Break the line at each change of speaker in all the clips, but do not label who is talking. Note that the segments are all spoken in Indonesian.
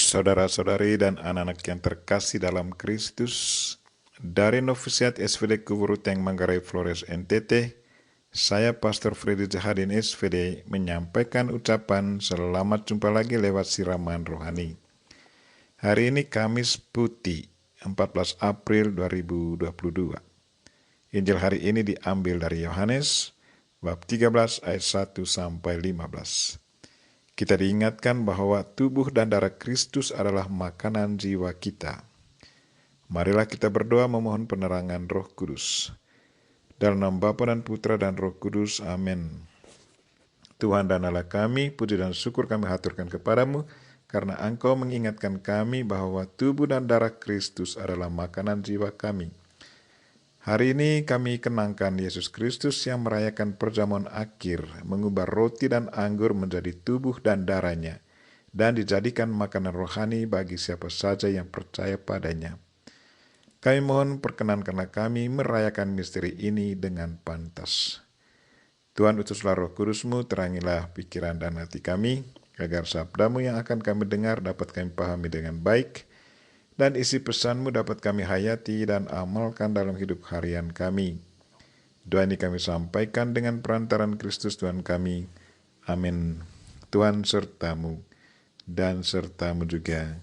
Saudara-saudari dan anak-anak yang terkasih dalam Kristus, dari Novisiat SVD Kuburuteng Manggarai Flores NTT, saya Pastor Freddy Jahadin SVD menyampaikan ucapan selamat jumpa lagi lewat siraman rohani. Hari ini Kamis Putih, 14 April 2022. Injil hari ini diambil dari Yohanes, bab 13 ayat 1 sampai 15. Kita diingatkan bahwa tubuh dan darah Kristus adalah makanan jiwa kita. Marilah kita berdoa memohon penerangan Roh Kudus. Dalam nama Bapa dan Putra dan Roh Kudus, amin. Tuhan dan Allah kami, puji dan syukur kami haturkan kepadamu, karena Engkau mengingatkan kami bahwa tubuh dan darah Kristus adalah makanan jiwa kami. Hari ini kami kenangkan Yesus Kristus yang merayakan perjamuan akhir, mengubah roti dan anggur menjadi tubuh dan darahnya, dan dijadikan makanan rohani bagi siapa saja yang percaya padanya. Kami mohon perkenankanlah kami merayakan misteri ini dengan pantas. Tuhan, utuslah Roh Kudus-Mu, terangilah pikiran dan hati kami, agar sabda-Mu yang akan kami dengar dapat kami pahami dengan baik, dan isi pesan-Mu dapat kami hayati dan amalkan dalam hidup harian kami. Doa ini kami sampaikan dengan perantaran Kristus Tuhan kami. Amin. Tuhan sertamu dan sertamu juga.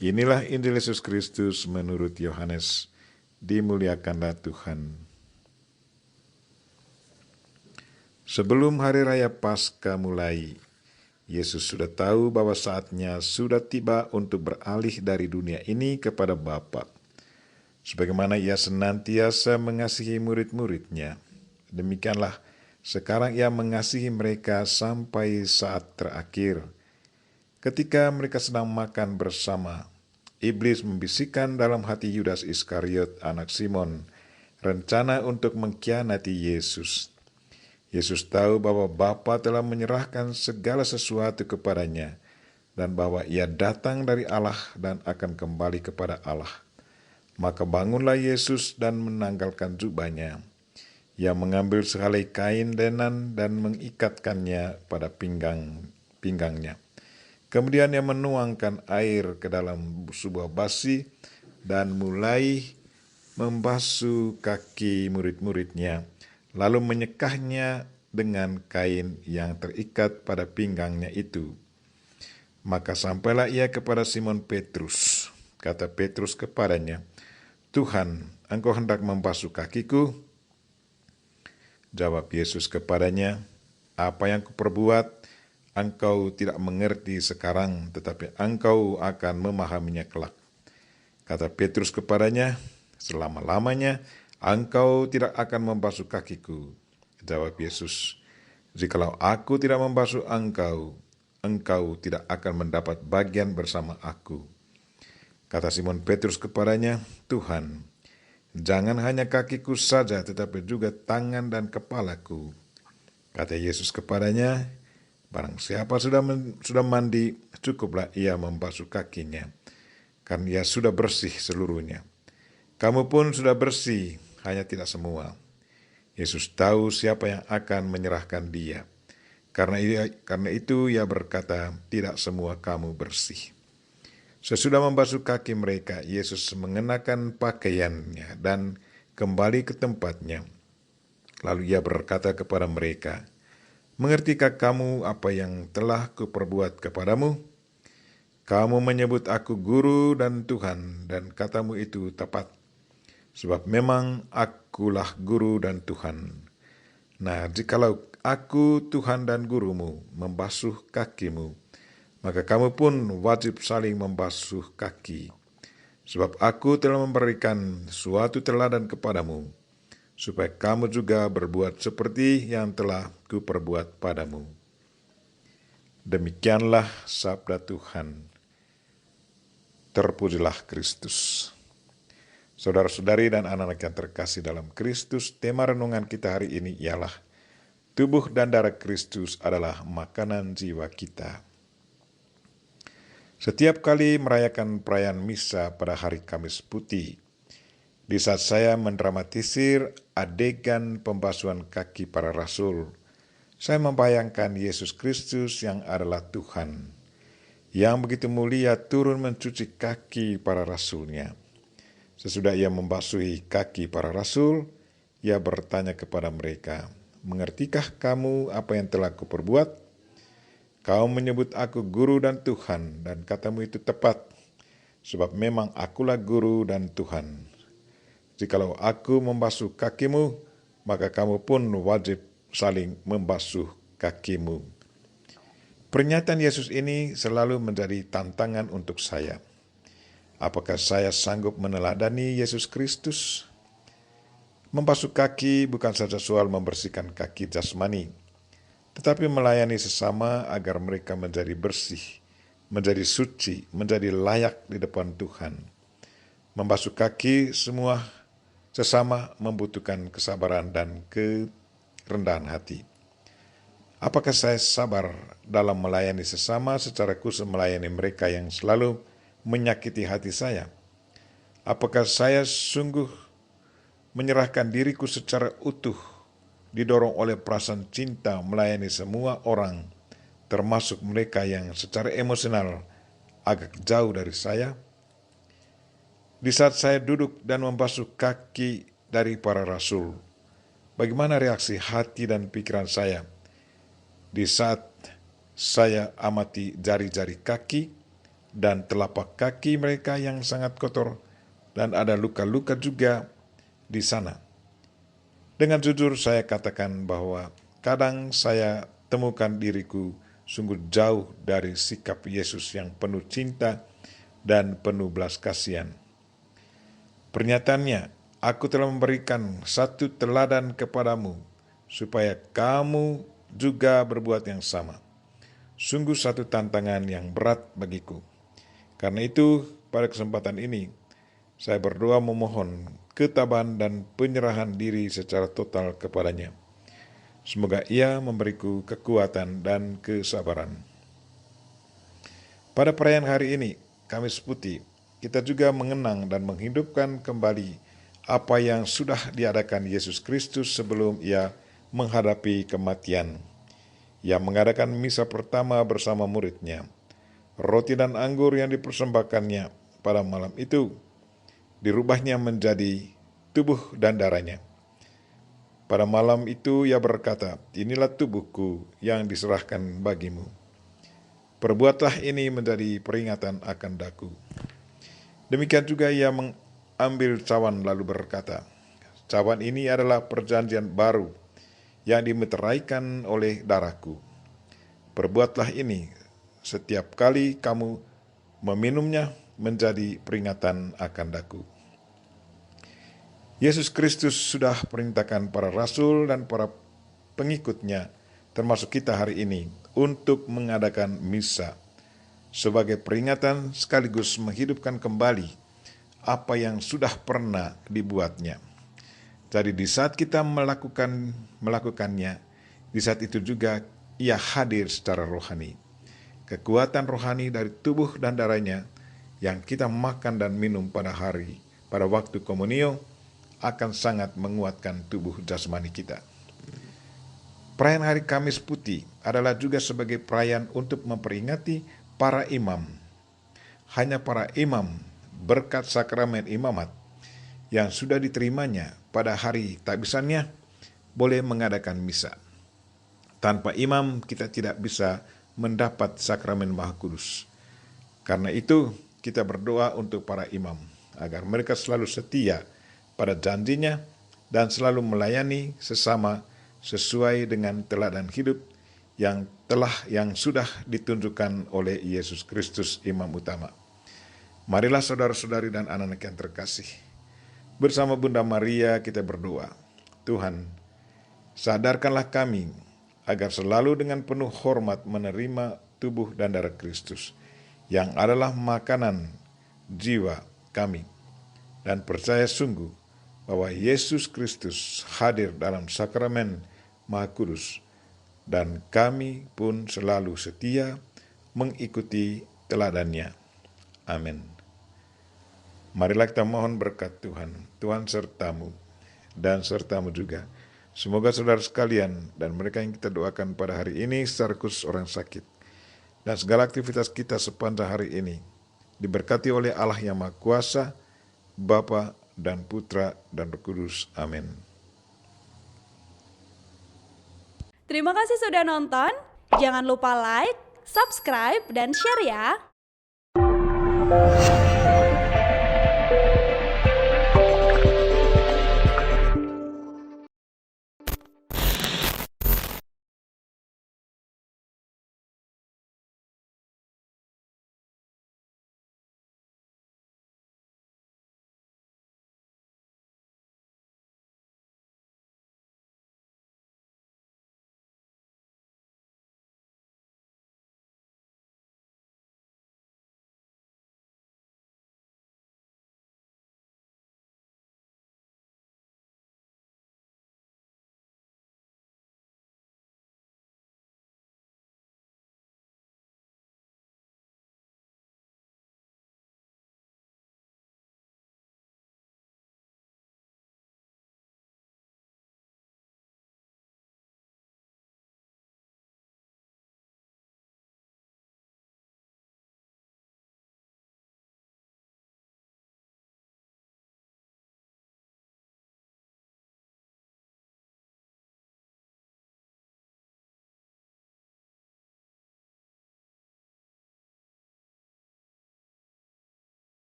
Inilah Injil Yesus Kristus menurut Yohanes. Dimuliakanlah Tuhan. Sebelum hari raya Paskah mulai, Yesus sudah tahu bahwa saatnya sudah tiba untuk beralih dari dunia ini kepada Bapa. Sebagaimana ia senantiasa mengasihi murid-muridnya, demikianlah sekarang ia mengasihi mereka sampai saat terakhir. Ketika mereka sedang makan bersama, iblis membisikkan dalam hati Yudas Iskariot, anak Simon, rencana untuk mengkhianati Yesus. Yesus tahu bahwa Bapa telah menyerahkan segala sesuatu kepadanya, dan bahwa ia datang dari Allah dan akan kembali kepada Allah. Maka bangunlah Yesus dan menanggalkan jubahnya. Ia mengambil sehelai kain lenan dan mengikatkannya pada pinggangnya. Kemudian ia menuangkan air ke dalam sebuah basi dan mulai membasuh kaki murid-muridnya, lalu menyekahnya dengan kain yang terikat pada pinggangnya itu. Maka sampailah ia kepada Simon Petrus. Kata Petrus kepadanya, "Tuhan, Engkau hendak membasuh kakiku?" Jawab Yesus kepadanya, "Apa yang kuperbuat, engkau tidak mengerti sekarang, tetapi engkau akan memahaminya kelak." Kata Petrus kepadanya, "Selama-lamanya engkau tidak akan membasuh kakiku." Jawab Yesus, "Jikalau aku tidak membasuh engkau, engkau tidak akan mendapat bagian bersama aku." Kata Simon Petrus kepadanya, "Tuhan, jangan hanya kakiku saja, tetapi juga tangan dan kepalaku." Kata Yesus kepadanya, "Barang siapa sudah mandi, cukuplah ia membasuh kakinya, karena ia sudah bersih seluruhnya. Kamu pun sudah bersih, hanya tidak semua." Yesus tahu siapa yang akan menyerahkan dia. Karena itu ia berkata, "Tidak semua kamu bersih." Sesudah membasuh kaki mereka, Yesus mengenakan pakaiannya dan kembali ke tempatnya. Lalu ia berkata kepada mereka, "Mengertikah kamu apa yang telah kuperbuat kepadamu? Kamu menyebut aku guru dan Tuhan, dan katamu itu tepat. Sebab memang akulah guru dan Tuhan. Nah, jikalau aku Tuhan dan gurumu membasuh kakimu, maka kamu pun wajib saling membasuh kaki. Sebab aku telah memberikan suatu teladan kepadamu, supaya kamu juga berbuat seperti yang telah kuperbuat padamu." Demikianlah sabda Tuhan. Terpujilah Kristus. Saudara-saudari dan anak-anak yang terkasih dalam Kristus, tema renungan kita hari ini ialah tubuh dan darah Kristus adalah makanan jiwa kita. Setiap kali merayakan perayaan misa pada hari Kamis Putih, di saat saya mendramatisir adegan pembasuhan kaki para rasul, saya membayangkan Yesus Kristus yang adalah Tuhan. yang begitu mulia turun mencuci kaki para rasulnya. Sesudah ia membasuhi kaki para rasul, ia bertanya kepada mereka, "Mengertikah kamu apa yang telah kuperbuat? Kau menyebut aku guru dan Tuhan, dan katamu itu tepat, sebab memang akulah guru dan Tuhan. Jikalau aku membasuh kakimu, maka kamu pun wajib saling membasuh kakimu." Pernyataan Yesus ini selalu menjadi tantangan untuk saya. Apakah saya sanggup meneladani Yesus Kristus? Membasuh kaki bukan saja soal membersihkan kaki jasmani, tetapi melayani sesama agar mereka menjadi bersih, menjadi suci, menjadi layak di depan Tuhan. Membasuh kaki semua sesama membutuhkan kesabaran dan kerendahan hati. Apakah saya sabar dalam melayani sesama secara khusus melayani mereka yang selalu menyakiti hati saya? Apakah saya sungguh menyerahkan diriku secara utuh, didorong oleh perasaan cinta melayani semua orang, termasuk mereka yang secara emosional agak jauh dari saya? Di saat saya duduk dan membasuh kaki dari para rasul, bagaimana reaksi hati dan pikiran saya? Di saat saya amati jari-jari kaki dan telapak kaki mereka yang sangat kotor, dan ada luka-luka juga di sana. Dengan jujur saya katakan bahwa kadang saya temukan diriku sungguh jauh dari sikap Yesus yang penuh cinta dan penuh belas kasihan. Pernyataannya, "Aku telah memberikan satu teladan kepadamu, supaya kamu juga berbuat yang sama." Sungguh satu tantangan yang berat bagiku. Karena itu, pada kesempatan ini, saya berdoa memohon ketabahan dan penyerahan diri secara total kepadanya. Semoga Ia memberiku kekuatan dan kesabaran. Pada perayaan hari ini, Kamis Putih, kita juga mengenang dan menghidupkan kembali apa yang sudah diadakan Yesus Kristus sebelum Ia menghadapi kematian. Ia mengadakan misa pertama bersama murid-Nya. Roti dan anggur yang dipersembahkannya pada malam itu dirubahnya menjadi tubuh dan darah-Nya. Pada malam itu Ia berkata, "Inilah tubuhku yang diserahkan bagimu. Perbuatlah ini menjadi peringatan akan daku." Demikian juga Ia mengambil cawan lalu berkata, "Cawan ini adalah perjanjian baru yang dimeteraikan oleh darahku. Perbuatlah ini setiap kali kamu meminumnya menjadi peringatan akan daku." Yesus Kristus sudah perintahkan para rasul dan para pengikutnya, termasuk kita hari ini, untuk mengadakan misa sebagai peringatan sekaligus menghidupkan kembali apa yang sudah pernah dibuatnya. Jadi di saat kita melakukannya, di saat itu juga Ia hadir secara rohani. Kekuatan rohani dari tubuh dan darah-Nya yang kita makan dan minum pada waktu komunio akan sangat menguatkan tubuh jasmani kita. Perayaan hari Kamis Putih adalah juga sebagai perayaan untuk memperingati para imam. Hanya para imam berkat sakramen imamat yang sudah diterimanya pada hari takbisannya boleh mengadakan misa. Tanpa imam kita tidak bisa mendapat sakramen Maha Kudus. Karena itu kita berdoa untuk para imam agar mereka selalu setia pada janjinya dan selalu melayani sesama sesuai dengan teladan hidup yang sudah ditunjukkan oleh Yesus Kristus Imam Utama. Marilah saudara-saudari dan anak-anak yang terkasih, bersama Bunda Maria kita berdoa, "Tuhan, sadarkanlah kami agar selalu dengan penuh hormat menerima tubuh dan darah Kristus, yang adalah makanan jiwa kami, dan percaya sungguh bahwa Yesus Kristus hadir dalam sakramen Maha Kudus, dan kami pun selalu setia mengikuti teladannya. Amin." Marilah kita mohon berkat Tuhan. Tuhan sertamu dan sertamu juga. Semoga saudara sekalian dan mereka yang kita doakan pada hari ini secara khusus orang sakit dan segala aktivitas kita sepanjang hari ini diberkati oleh Allah yang Maha Kuasa, Bapa dan Putra dan Roh Kudus. Amin.
Terima kasih sudah nonton. Jangan lupa like, subscribe, dan share ya.